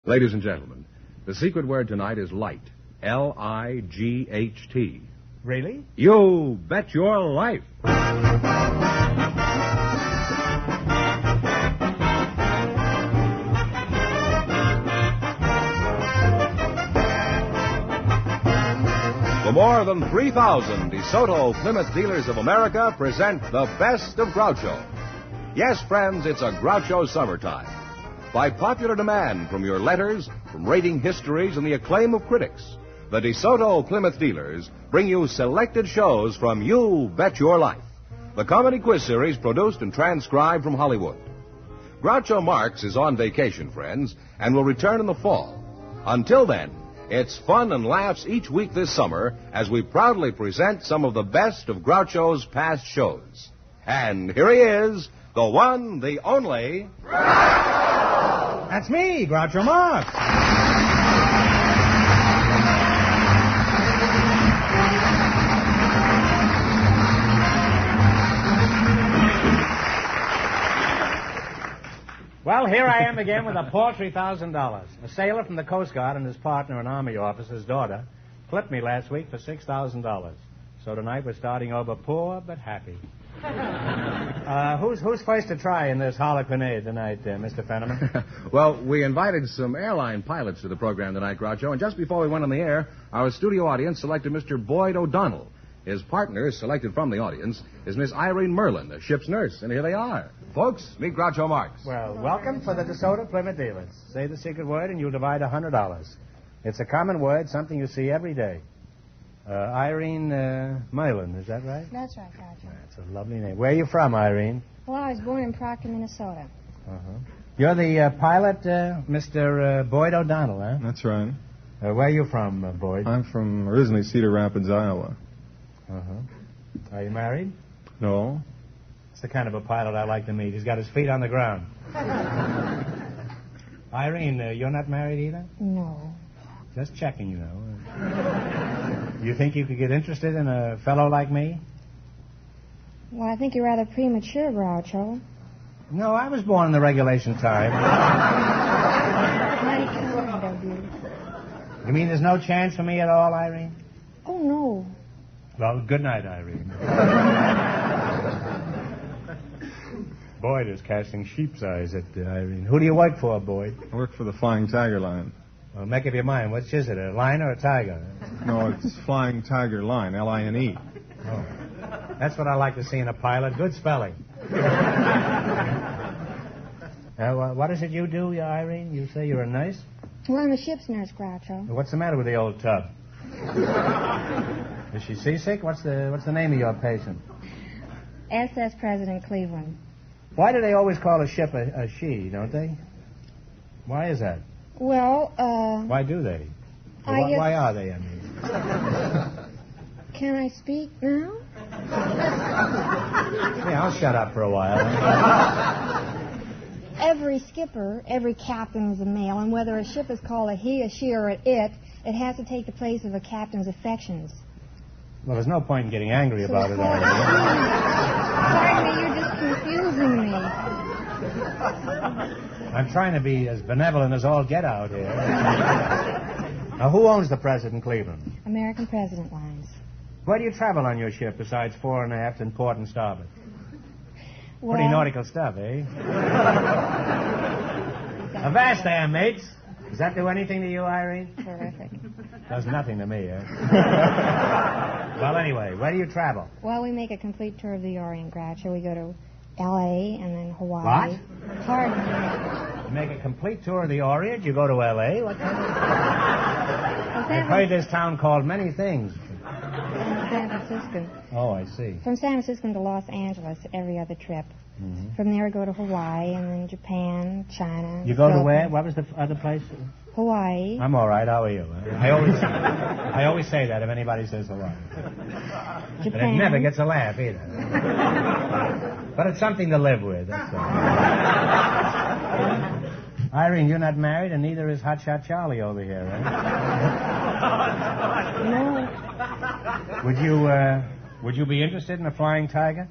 Ladies and gentlemen, the secret word tonight is light. L-I-G-H-T. Really? You bet your life. The more than 3,000 DeSoto Plymouth dealers of America present the best of Groucho. Yes, friends, it's a Groucho summertime. By popular demand from your letters, from rating histories, and the acclaim of critics, the DeSoto Plymouth dealers bring you selected shows from You Bet Your Life, the comedy quiz series produced and transcribed from Hollywood. Groucho Marx is on vacation, friends, and will return in the fall. Until then, it's fun and laughs each week this summer as we proudly present some of the best of Groucho's past shows. And here he is, the one, the only... That's me, Groucho Marx. Well, here I am again with a paltry $1,000. A sailor from the Coast Guard and his partner, an Army officer's daughter, clipped me last week for $6,000. So tonight we're starting over poor but happy. Who's first to try in this harlequinade tonight, Mr. Fenneman? Well, we invited some airline pilots to the program tonight, Groucho, and just before we went on the air, our studio audience selected Mr. Boyd O'Donnell. His partner, selected from the audience, is Miss Irene Merlin, the ship's nurse, and here they are. Folks, meet Groucho Marx. Well, welcome for the DeSoto Plymouth dealers. Say the secret word and you'll divide $100. It's a common word, something you see every day. Irene Merlin, is that right? That's right, Groucho. That's a lovely name. Where are you from, Irene? Well, I was born in Proctor, Minnesota. Uh-huh. You're the pilot, Mr. Boyd O'Donnell, huh? That's right. Where are you from, Boyd? I'm from originally Cedar Rapids, Iowa. Uh-huh. Are you married? No. It's the kind of a pilot I like to meet. He's got his feet on the ground. Irene, you're not married either? No. Just checking, you know. You think you could get interested in a fellow like me? Well, I think you're rather premature, Groucho. No, I was born in the regulation time. Mighty kind of you. You mean there's no chance for me at all, Irene? Oh, no. Well, good night, Irene. Boyd is casting sheep's eyes at Irene. Who do you work for, Boyd? I work for the Flying Tiger Line. Well, make up your mind. Which is it, a lion or a tiger? No, it's Flying Tiger Line, L-I-N-E. Oh. That's what I like to see in a pilot. Good spelling. What is it you do, Irene? You say you're a nurse? Well, I'm a ship's nurse, Groucho. What's the matter with the old tub? Is she seasick? What's the name of your patient? SS President Cleveland. Why do they always call a ship a she, don't they? Why is that? Well, Why do they? Why are they, I mean? Can I speak now? Yeah, I'll shut up for a while. Every skipper, every captain is a male, and whether a ship is called a he, a she, or an it has to take the place of a captain's affections. Well, there's no point in getting angry about it, Irene. Pardon me, you're just confusing me. I'm trying to be as benevolent as all get out here. Now, who owns the President Cleveland? American President Lines. Where do you travel on your ship besides fore and aft and port and starboard? Well, Pretty nautical stuff, eh? Avast there, mates. Does that do anything to you, Irene? Terrific. Does nothing to me, eh? Well, anyway, where do you travel? Well, we make a complete tour of the Orient, Groucho. We go to L.A. and then Hawaii. What? Pardon me. You make a complete tour of the Orient, you go to L.A.? What kind of... I've heard this town called many things. San Francisco. Oh, I see. From San Francisco to Los Angeles every other trip. Mm-hmm. From there, we go to Hawaii and then Japan, China. You go to Philippines. where? What was the other place? Hawaii. I'm all right. How are you? I always say that if anybody says Hawaii. Japan. But it never gets a laugh either. But it's something to live with. That's all. Irene, you're not married, and neither is Hotshot Charlie over here, right? No. Would you be interested in a flying tiger?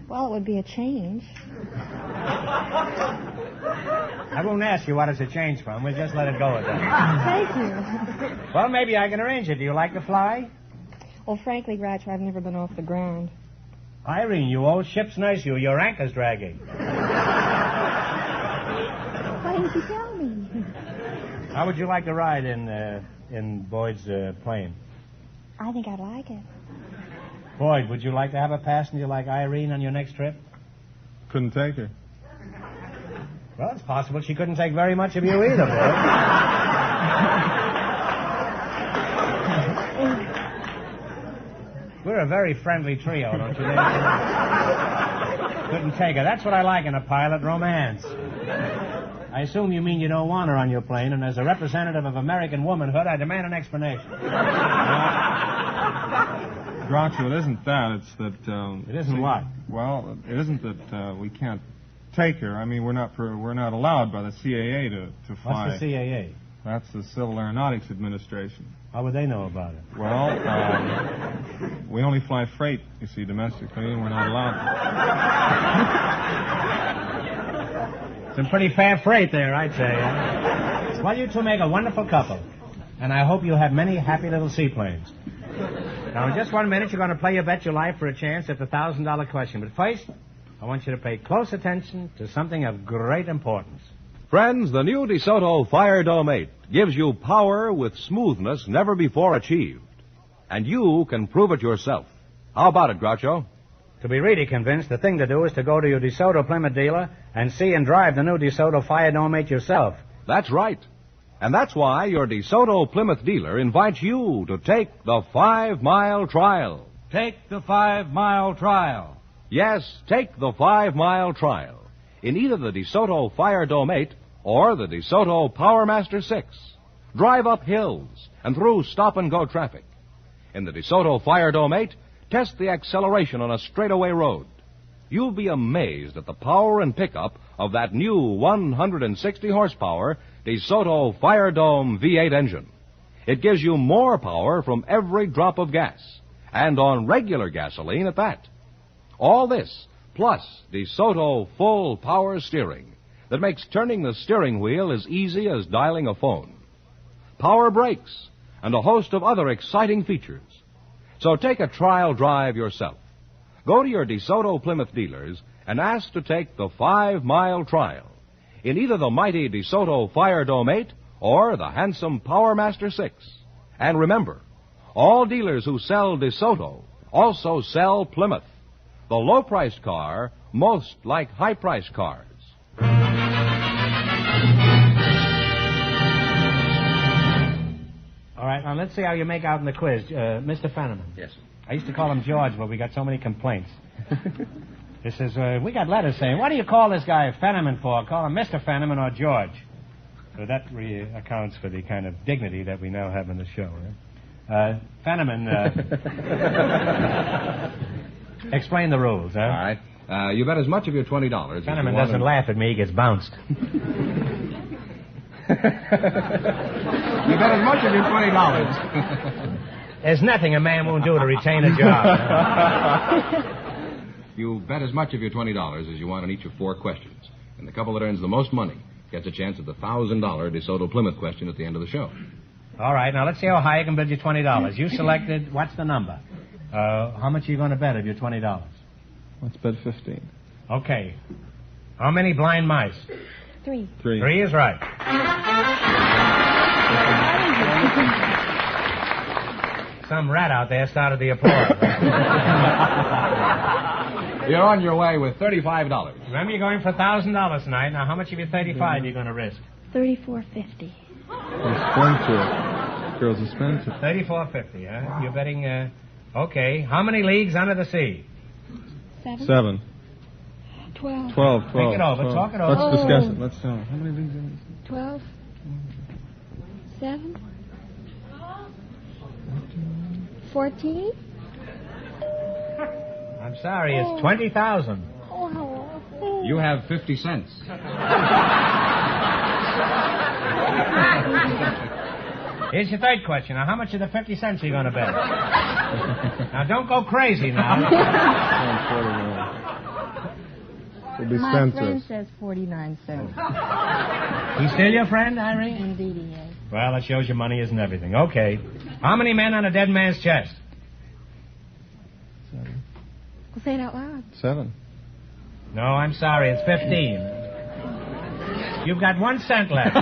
Well, it would be a change. I won't ask you what it's a change from. We'll just let it go at that. Thank you. Well, maybe I can arrange it. Do you like to fly? Well, frankly, Groucho, I've never been off the ground. Irene, you old ship's nurse, you. Your anchor's dragging. Why didn't you tell me? How would you like to ride in Boyd's plane? I think I'd like it. Boyd, would you like to have a passenger like Irene on your next trip? Couldn't take her. Well, it's possible she couldn't take very much of you either, Boyd. We're a very friendly trio, don't you think? Couldn't take her. That's what I like in a pilot, romance. I assume you mean you don't want her on your plane, and as a representative of American womanhood, I demand an explanation. Groucho, it isn't that. It's that... It isn't what? Well, it isn't that we can't take her. I mean, we're not allowed by the CAA to fly. What's the CAA? That's the Civil Aeronautics Administration. How would they know about it? Well, we only fly freight, you see, domestically, and we're not allowed to. Some pretty fair freight there, I'd say. Well, you two make a wonderful couple, and I hope you have many happy little seaplanes. Now, in just 1 minute, you're going to play your bet your life for a chance at the $1,000 question. But first, I want you to pay close attention to something of great importance. Friends, the new DeSoto Fire Dome 8 gives you power with smoothness never before achieved. And you can prove it yourself. How about it, Groucho? To be really convinced, the thing to do is to go to your DeSoto Plymouth dealer and see and drive the new DeSoto Fire Dome 8 yourself. That's right. And that's why your DeSoto Plymouth dealer invites you to take the 5-mile trial. Take the 5-mile trial. Yes, take the 5-mile trial in either the DeSoto Fire Dome 8 or the DeSoto Power Master 6. Drive up hills and through stop-and-go traffic. In the DeSoto Fire Dome 8, test the acceleration on a straightaway road. You'll be amazed at the power and pickup of that new 160-horsepower DeSoto Fire Dome V8 engine. It gives you more power from every drop of gas, and on regular gasoline at that. All this, plus DeSoto full power steering that makes turning the steering wheel as easy as dialing a phone. Power brakes, and a host of other exciting features. So take a trial drive yourself. Go to your DeSoto Plymouth dealers and ask to take the 5-mile trial in either the mighty DeSoto Fire Dome 8 or the handsome Power Master 6. And remember, all dealers who sell DeSoto also sell Plymouth, the low-priced car most like high-priced cars. All right, now let's see how you make out in the quiz. Mr. Fenneman. Yes. I used to call him George, but we got so many complaints. This is, we got letters saying, what do you call this guy Fenneman for? Call him Mr. Fenneman or George. So that accounts for the kind of dignity that we now have in the show. Right? Fenneman, explain the rules, huh? All right. You bet as much of your $20. Fenneman doesn't laugh at me, he gets bounced. You bet as much of your $20. There's nothing a man won't do to retain a job. You bet as much of your $20 as you want on each of 4 questions. And the couple that earns the most money gets a chance at the $1,000 DeSoto Plymouth question at the end of the show. All right, now let's see how high I can bid you $20. You selected, what's the number? How much are you going to bet of your $20? Let's bet 15. Okay. How many blind mice? 3. 3. 3 is right. Some rat out there started the applause. You're on your way with $35. Remember, you're going for $1,000 tonight. Now, how much of your 35 are you going to risk? $34.50. Expensive. Girl's expensive. $34.50, huh? You're betting, okay. How many leagues under the sea? 7. 12. 12. Think it over. 12. Talk it over. Let's discuss it. Let's tell him. How many leagues are there? 12. 7. 14. I'm sorry, it's 20,000. Oh. You have 50 cents. Here's your third question. Now, how much of the 50 cents are you going to bet? Now, don't go crazy now. will be My sent friend to us. says 49 cents. He's still your friend, Irene? Indeed he is. Well, that shows you money isn't everything. Okay. How many men on a dead man's chest? Well, say it out loud. 7. No, I'm sorry. It's 15. You've got 1 cent left.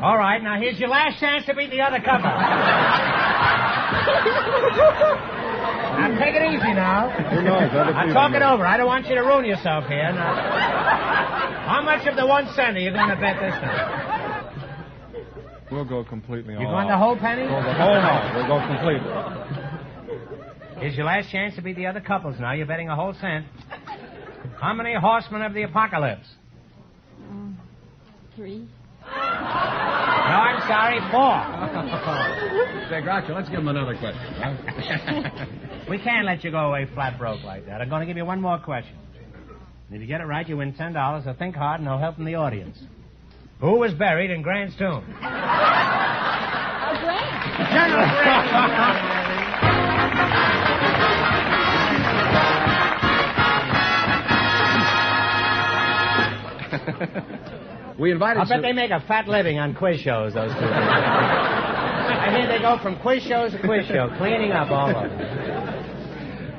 All right, now here's your last chance to beat the other couple. Now, take it easy now. Who knows? Now, talk it over. I don't want you to ruin yourself here. Now, how much of the 1 cent are you going to bet this time? We'll go completely all You going out. the whole penny? We'll go the whole out. We'll go completely. Here's your last chance to beat the other couples now. You're betting a whole cent. How many horsemen of the apocalypse? 3. No, I'm sorry, 4. Say, Groucho, let's give him another question, huh? We can't let you go away flat broke like that. I'm going to give you one more question. If you get it right, you win $10. So think hard, and I'll help in the audience. Who was buried in Grant's tomb? General Grant. We invited I bet they make a fat living on quiz shows, those two. I hear they go from quiz shows to quiz show, cleaning up all over.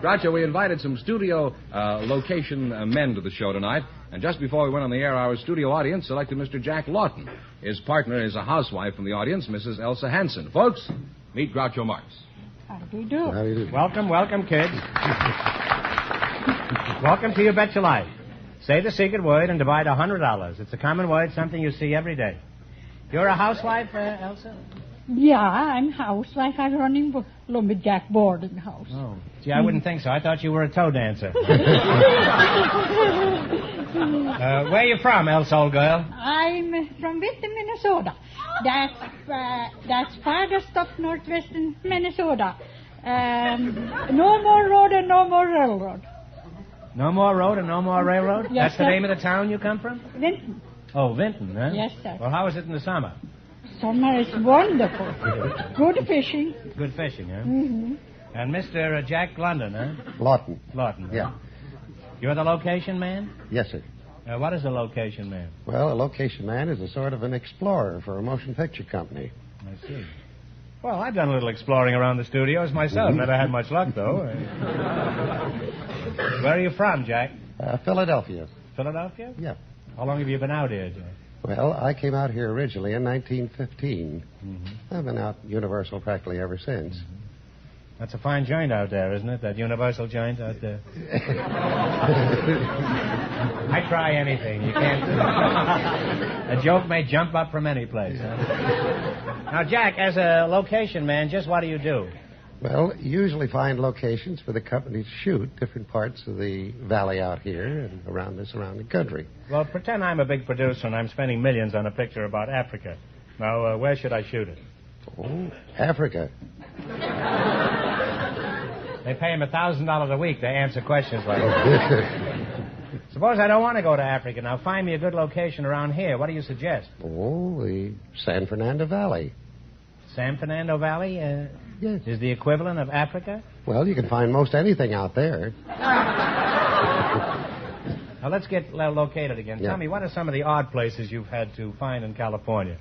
Groucho, we invited some studio location men to the show tonight, and just before we went on the air, our studio audience selected Mr. Jack Lawton. His partner is a housewife from the audience, Mrs. Elsa Hansen. Folks, meet Groucho Marx. How do you do? Welcome, welcome, kids. Welcome to You Bet Your Life. Say the secret word and divide $100. It's a common word, something you see every day. You're a housewife, Elsa? Yeah, I'm housewife. I'm running lumberjack boarding house. Oh, gee, I wouldn't think so. I thought you were a toe dancer. Where are you from, Elsa, old girl? I'm from Western Minnesota. That's farthest up northwestern Minnesota. No more road and no more railroad. No more road and no more railroad? Yes, That's the sir. name of the town you come from? Vinton. Oh, Vinton, huh? Yes, sir. Well, how is it in the summer? Summer is wonderful. Good fishing. Good fishing, huh? Mm-hmm. And Mr. Jack London, huh? Lawton. Lawton. Huh? Yeah. You're the location man? Yes, sir. What is a location man? Well, a location man is a sort of an explorer for a motion picture company. I see. Well, I've done a little exploring around the studios myself. Never had much luck, though. Where are you from, Jack? Philadelphia. Philadelphia? Yeah. How long have you been out here, Jack? Well, I came out here originally in 1915. Mm-hmm. I've been out Universal practically ever since. That's a fine joint out there, isn't it? That Universal joint out there. I try anything. You can't. A joke may jump up from any place. Huh? Now, Jack, as a location man, just what do you do? Well, usually find locations for the company to shoot different parts of the valley out here and around the surrounding country. Well, pretend I'm a big producer and I'm spending millions on a picture about Africa. Now, where should I shoot it? Oh, Africa. They pay him $1,000 a week to answer questions like that. Suppose I don't want to go to Africa. Now, find me a good location around here. What do you suggest? Oh, the San Fernando Valley. San Fernando Valley Yes. is the equivalent of Africa? Well, you can find most anything out there. Now, let's get located again. Yeah. Tell me, what are some of the odd places you've had to find in California,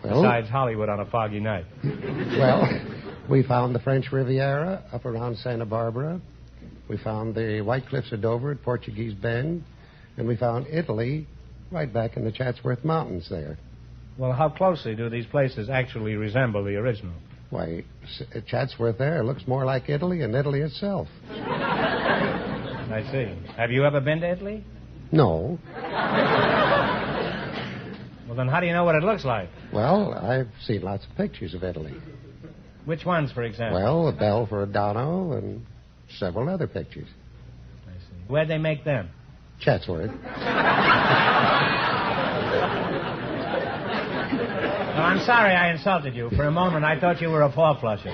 Well, besides Hollywood on a foggy night? Well, we found the French Riviera up around Santa Barbara. We found the White Cliffs of Dover at Portuguese Bend. And we found Italy right back in the Chatsworth Mountains there. Well, how closely do these places actually resemble the original? Why, Chatsworth there looks more like Italy than Italy itself. I see. Have you ever been to Italy? No. Well, then how do you know what it looks like? Well, I've seen lots of pictures of Italy. Which ones, for example? Well, the Bell for Adano and several other pictures. I see. Where'd they make them? Chatsworth. Well, I'm sorry I insulted you. For a moment, I thought you were a four-flusher.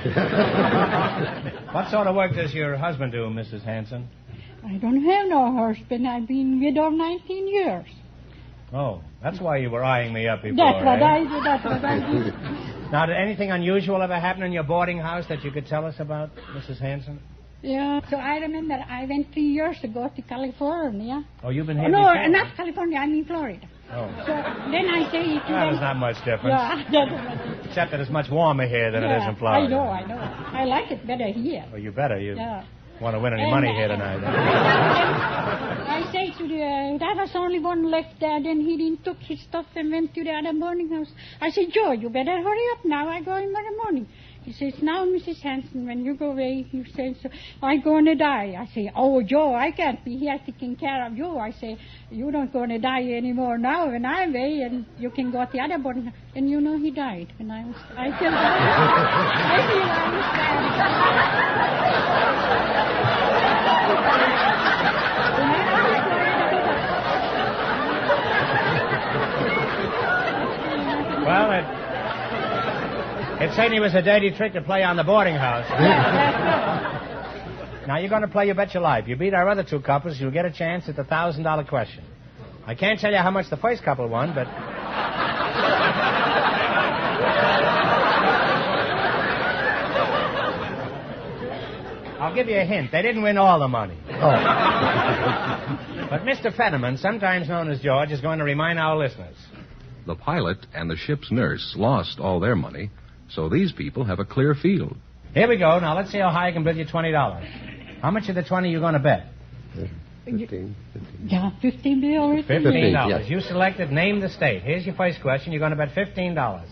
What sort of work does your husband do, Mrs. Hanson? I don't have no husband. I've been widowed 19 years. Oh, that's why you were eyeing me up before, That's what eh? I do. That's what I do. Now, did anything unusual ever happen in your boarding house that you could tell us about, Mrs. Hanson? Yeah. So I remember I went 3 years ago to California. Oh, you've been here No, before? not California. I mean Florida. Oh. So then I say to Well, them. there's not much difference. Yeah, that's what Except that it's much warmer here than it is in Florida. I know. I like it better here. Well, you better. You Yeah. want to win any And, money here tonight. I say to that was only one left there. Then he didn't took his stuff and went to the other boarding house. I said, Joe, you better hurry up now. I go in the morning. He says, now, Mrs. Hanson, when you go away, you say, so, I'm going to die. I say, oh, Joe, I can't be here taking care of you. I say, you're not going to die anymore now when I'm away, and you can go to the other boarding house. And you know he died. And I feel Well, it certainly was a dirty trick to play on the boarding house. Now, you're going to play You Bet Your Life. You beat our other two couples, you'll get a chance at the $1,000 question. I can't tell you how much the first couple won, but... I'll give you a hint. They didn't win all the money. Oh. But Mr. Fenneman, sometimes known as George, is going to remind our listeners. The pilot and the ship's nurse lost all their money, so these people have a clear field. Here we go. Now, let's see how high I can bid you $20. How much of the 20 are you going to bet? 15. Yeah, 15 billion. $15. Yes. You selected name the state. Here's your first question. You're going to bet $15.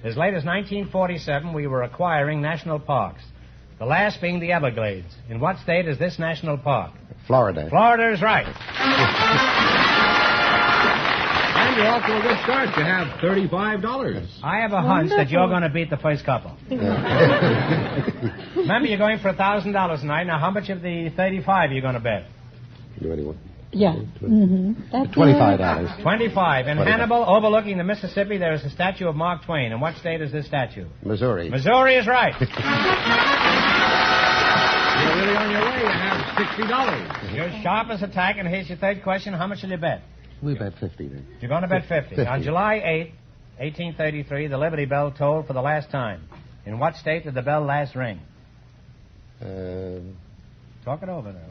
As late as 1947, we were acquiring national parks. The last being the Everglades. In what state is this national park? Florida. Florida is right. And you're off to a good start. You have $35. I have a hunch that you're going to beat the first couple. Remember, you're going for $1,000 tonight. Now, how much of the 35 are you going to bet? Do anyone? Yeah. Mm-hmm. That's $25. 25. In Hannibal, overlooking the Mississippi, there is a statue of Mark Twain. In what state is this statue? Missouri. Missouri is right. You're really on your way. You have $60. You're sharp as a tack, and here's your third question. How much will you bet? We bet 50 then. You're going to bet 50. 50. On July 8, 1833, the Liberty Bell tolled for the last time. In what state did the bell last ring? Talk it over now.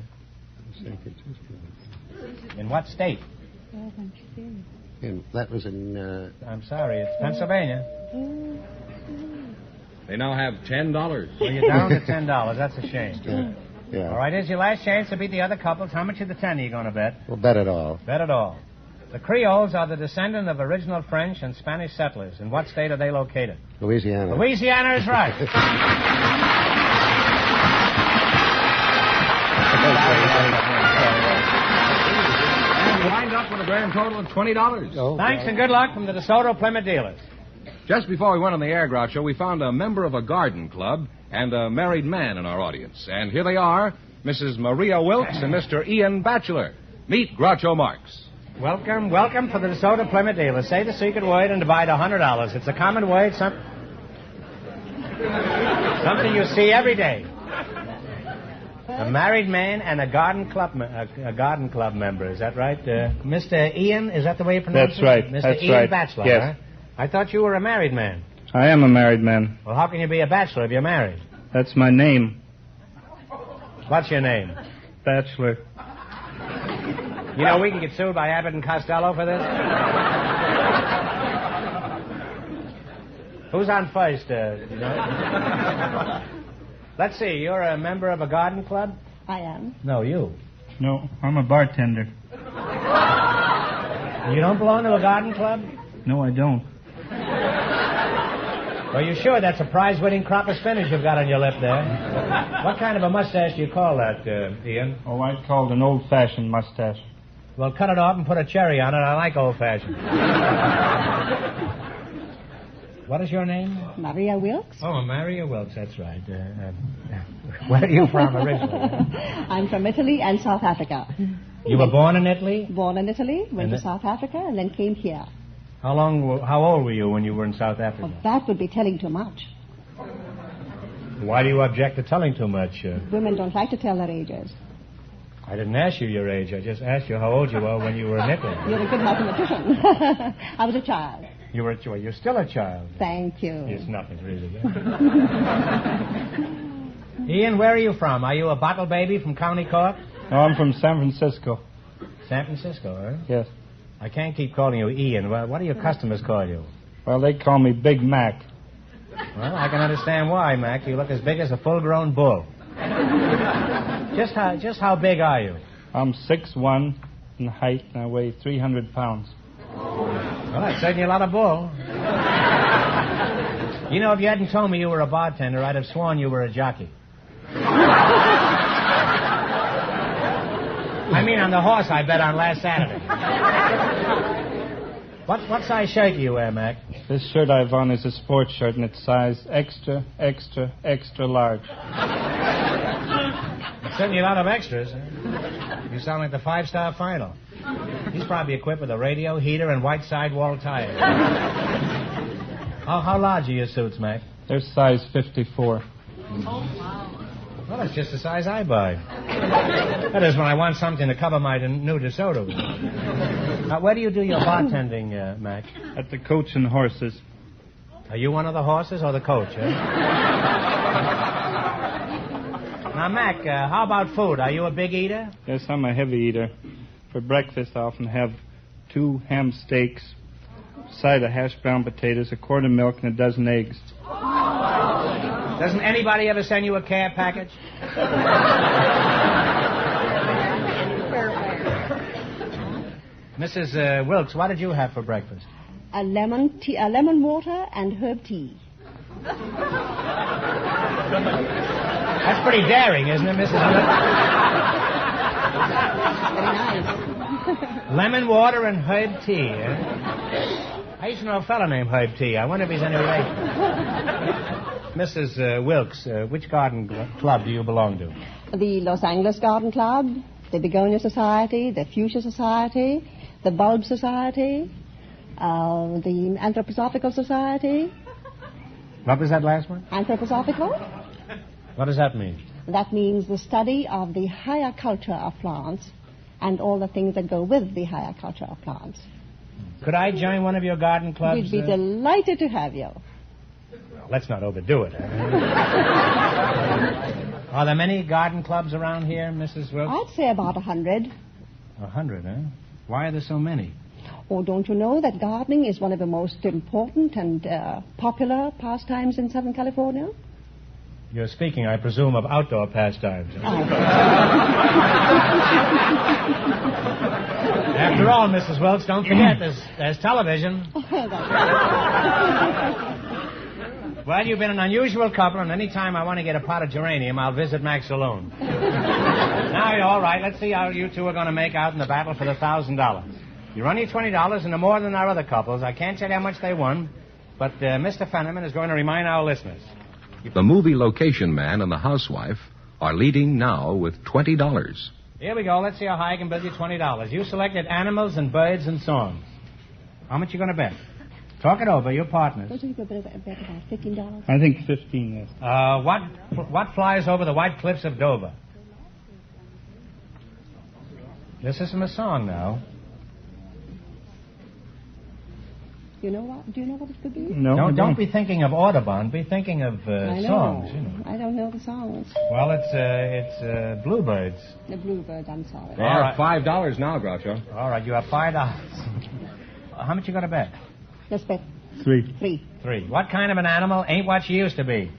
In what state? That was in... I'm sorry, it's Pennsylvania. They now have $10. Well, you're down to $10. That's a shame. Yeah. All right, here's your last chance to beat the other couples. How much of the 10 are you going to bet? We'll bet it all. Bet it all. The Creoles are the descendant of original French and Spanish settlers. In what state are they located? Louisiana. Louisiana is right. And you wind up with a grand total of $20. Oh, Thanks and good luck from the DeSoto Plymouth dealers. Just before we went on the air, Groucho, we found a member of a garden club and a married man in our audience. And here they are, Mrs. Maria Wilkes and Mr. Ian Batchelor. Meet Groucho Marx. Welcome for the DeSoto Plymouth dealers. Say the secret word and divide $100. It's a common word, something you see every day. A married man and a garden club member. Is that right? Mr. Ian, is that the way you pronounce That's it? right. Mr. That's Ian right. Batchelor, Yes. huh? I thought you were a married man. I am a married man. Well, how can you be a bachelor if you're married? That's my name. What's your name? Bachelor. You know, we can get sued by Abbott and Costello for this. Who's on first? You know? Let's see. You're a member of a garden club? I am. No, you. No, I'm a bartender. You don't belong to a garden club? No, I don't. Are you sure that's a prize-winning crop of spinach you've got on your lip there? What kind of a mustache do you call that, Ian? Oh, I'd call it an old-fashioned mustache. Well, cut it off and put a cherry on it. I like old-fashioned. What is your name? Maria Wilkes. Oh, Maria Wilkes, that's right. Where are you from originally? I'm from Italy and South Africa. You were born in Italy? Born in Italy, went And to South Africa, and then came here. How old were you when you were in South Africa? Well, that would be telling too much. Why do you object to telling too much? Women don't like to tell their ages. I didn't ask you your age. I just asked you how old you were when you were in Italy. You're a good mathematician. I was a child. You're still a child. Thank you. It's nothing, really. Ian, where are you from? Are you a bottle baby from County Cork? No, I'm from San Francisco. San Francisco, eh? Yes. I can't keep calling you Ian. What do your customers call you? Well, they call me Big Mac. Well, I can understand why, Mac. You look as big as a full-grown bull. Just how big are you? I'm 6'1" in height, and I weigh 300 pounds. Well, that's certainly a lot of bull. You know, if you hadn't told me you were a bartender, I'd have sworn you were a jockey. I mean, on the horse I bet on last Saturday. What size shirt do you wear, Mac? This shirt I've on is a sports shirt, and it's size extra, extra, extra large. There's certainly a lot of extras. Huh? You sound like the five-star final. He's probably equipped with a radio, heater, and white sidewall tires. How large are your suits, Mac? They're size 54. Well, that's just the size I buy. That is when I want something to cover my new DeSoto. Now, where do you do your bartending, Mac? At the Coach and Horses. Are you one of the horses or the coach, eh? Now, Mac, how about food? Are you a big eater? Yes, I'm a heavy eater. For breakfast, I often have 2 ham steaks, a side of hashed brown potatoes, a quart of milk, and a dozen eggs. Doesn't anybody ever send you a care package? Mrs. Wilkes, what did you have for breakfast? A lemon water and herb tea. That's pretty daring, isn't it, Mrs. Wilkes? Very nice. Lemon water and herb tea, eh? I used to know a fellow named Herb Tea. I wonder if he's any relation. Mrs. Wilkes, which garden club do you belong to? The Los Angeles Garden Club, the Begonia Society, the Fuchsia Society, the Bulb Society, the Anthroposophical Society. What was that last one? Anthroposophical? What does that mean? That means the study of the higher culture of plants and all the things that go with the higher culture of plants. Could I join one of your garden clubs? We'd be delighted to have you. Well, let's not overdo it. Are there many garden clubs around here, Mrs. Wilkes? I'd say about 100. 100, eh? Why are there so many? Oh, don't you know that gardening is one of the most important and popular pastimes in Southern California? You're speaking, I presume, of outdoor pastimes. After all, Mrs. Wilkes, don't forget, there's television. Well, you've been an unusual couple, and any time I want to get a pot of geranium, I'll visit Mac's saloon. Now, you're all right. Let's see how you two are going to make out in the battle for the $1,000. You run your $20, and they're more than our other couples. I can't tell you how much they won, but Mr. Fenneman is going to remind our listeners. The movie location man and the housewife are leading now with $20. Here we go. Let's see how high I can build you $20. You selected animals and birds and songs. How much you going to bet? Talk it over. Your partners. Don't you think we'll bet about $15? I think 15, yes. What flies over the white cliffs of Dover? This isn't a song now. Do you know what it could be? No. Don't be thinking of Audubon. Be thinking of songs. You know. I don't know the songs. Well, it's Bluebirds. The Bluebirds, I'm sorry. They are $5 now, Groucho. All right, you have $5. How much you going to bet? Let's bet 3. 3. What kind of an animal ain't what she used to be?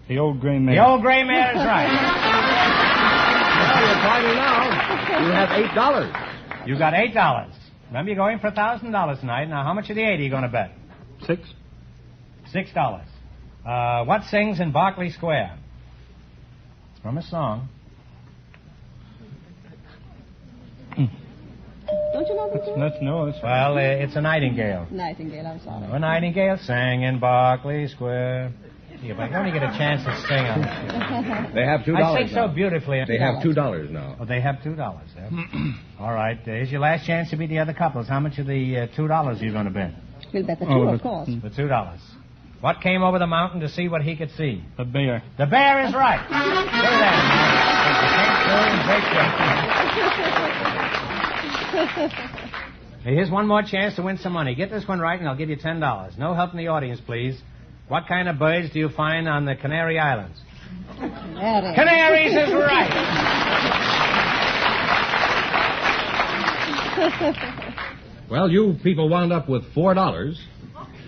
The old gray mare. The old gray mare is right. Well, you're fighting now. You have $8. You got $8. Remember, you're going for $1,000 tonight. Now, how much of the 8 are you going to bet? 6. $6. What sings in Berkeley Square? It's from a song. Don't you know the song? Let's know. Well, it's a nightingale. Nightingale, I'm sorry. A nightingale sang in Berkeley Square. Yeah, but I only get a chance to sing on it. They have $2 I sing now. so beautifully. They have $2 now. Oh, they have $2. Yeah. All right. Here's your last chance to beat the other couples. How much of the $2 are you going to bet? We'll bet the 2, of course. The $2. What came over the mountain to see what he could see? The bear. The bear is right. Look at that. Here's one more chance to win some money. Get this one right, and I'll give you $10. No help in the audience, please. What kind of birds do you find on the Canary Islands? Canaries is right. Well, you people wound up with $4.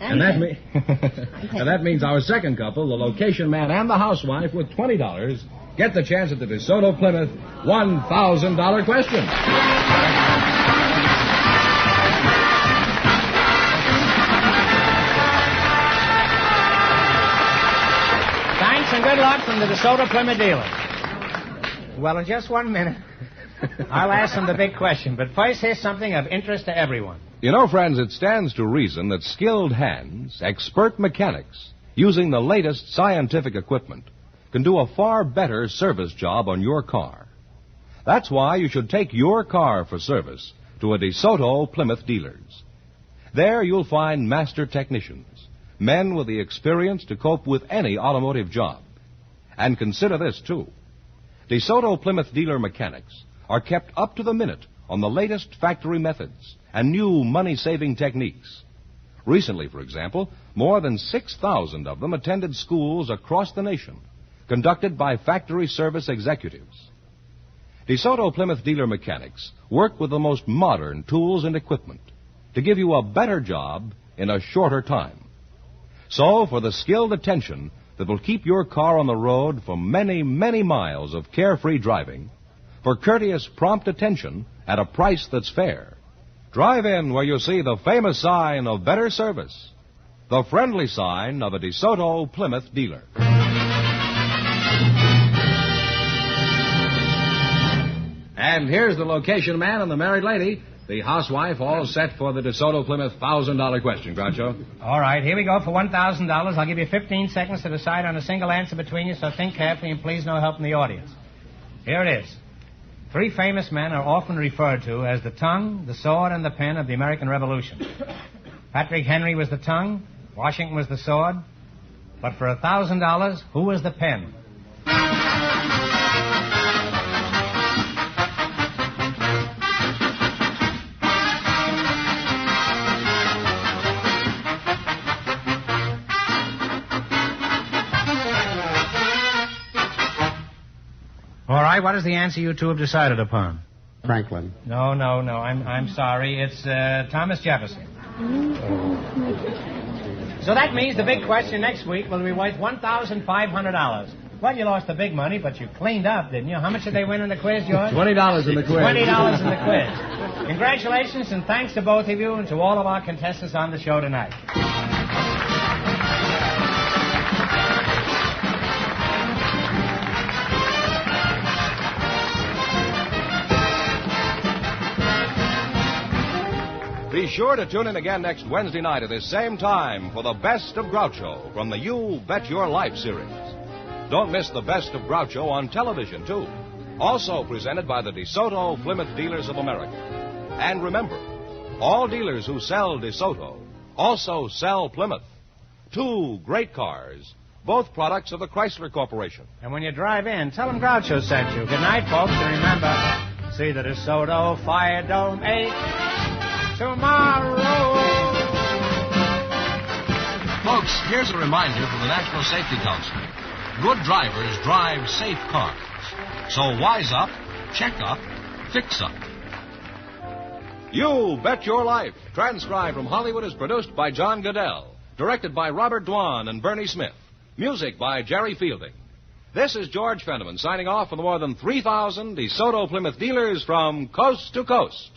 And that means our second couple, the location man and the housewife, with $20, get the chance at the DeSoto Plymouth $1,000 question. Thanks and good luck from the DeSoto Plymouth dealer. Well, in just 1 minute, I'll ask them the big question. But first, here's something of interest to everyone. You know, friends, it stands to reason that skilled hands, expert mechanics, using the latest scientific equipment, can do a far better service job on your car. That's why you should take your car for service to a DeSoto Plymouth dealers. There you'll find master technicians, men with the experience to cope with any automotive job. And consider this, too. DeSoto Plymouth dealer mechanics are kept up to the minute on the latest factory methods and new money-saving techniques. Recently, for example, more than 6,000 of them attended schools across the nation, conducted by factory service executives. DeSoto Plymouth dealer mechanics work with the most modern tools and equipment to give you a better job in a shorter time. So, for the skilled attention that will keep your car on the road for many, many miles of carefree driving, for courteous, prompt attention at a price that's fair, drive in where you see the famous sign of better service, the friendly sign of a DeSoto Plymouth dealer. And here's the location man and the married lady, the housewife, all set for the DeSoto Plymouth $1,000 question, Groucho. All right, here we go for $1,000. I'll give you 15 seconds to decide on a single answer between you, so think carefully and please no help from the audience. Here it is. 3 famous men are often referred to as the tongue, the sword, and the pen of the American Revolution. Patrick Henry was the tongue, Washington was the sword, but for $1,000, who was the pen? All right, what is the answer you two have decided upon? Franklin. No. I'm sorry. It's Thomas Jefferson. So that means the big question next week will be worth $1,500. Well, you lost the big money, but you cleaned up, didn't you? How much did they win in the quiz, George? $20 in the quiz. $20 in the quiz. Congratulations and thanks to both of you and to all of our contestants on the show tonight. Be sure to tune in again next Wednesday night at this same time for the Best of Groucho from the You Bet Your Life series. Don't miss the Best of Groucho on television, too. Also presented by the DeSoto Plymouth Dealers of America. And remember, all dealers who sell DeSoto also sell Plymouth. 2 great cars, both products of the Chrysler Corporation. And when you drive in, tell them Groucho sent you. Good night, folks, and remember, see the DeSoto Fire Dome 8 tomorrow. Folks, here's a reminder from the National Safety Council. Good drivers drive safe cars. So wise up, check up, fix up. You Bet Your Life, transcribed from Hollywood, is produced by John Goodell. Directed by Robert Dwan and Bernie Smith. Music by Jerry Fielding. This is George Fenneman signing off for the more than 3,000 DeSoto Plymouth dealers from coast to coast.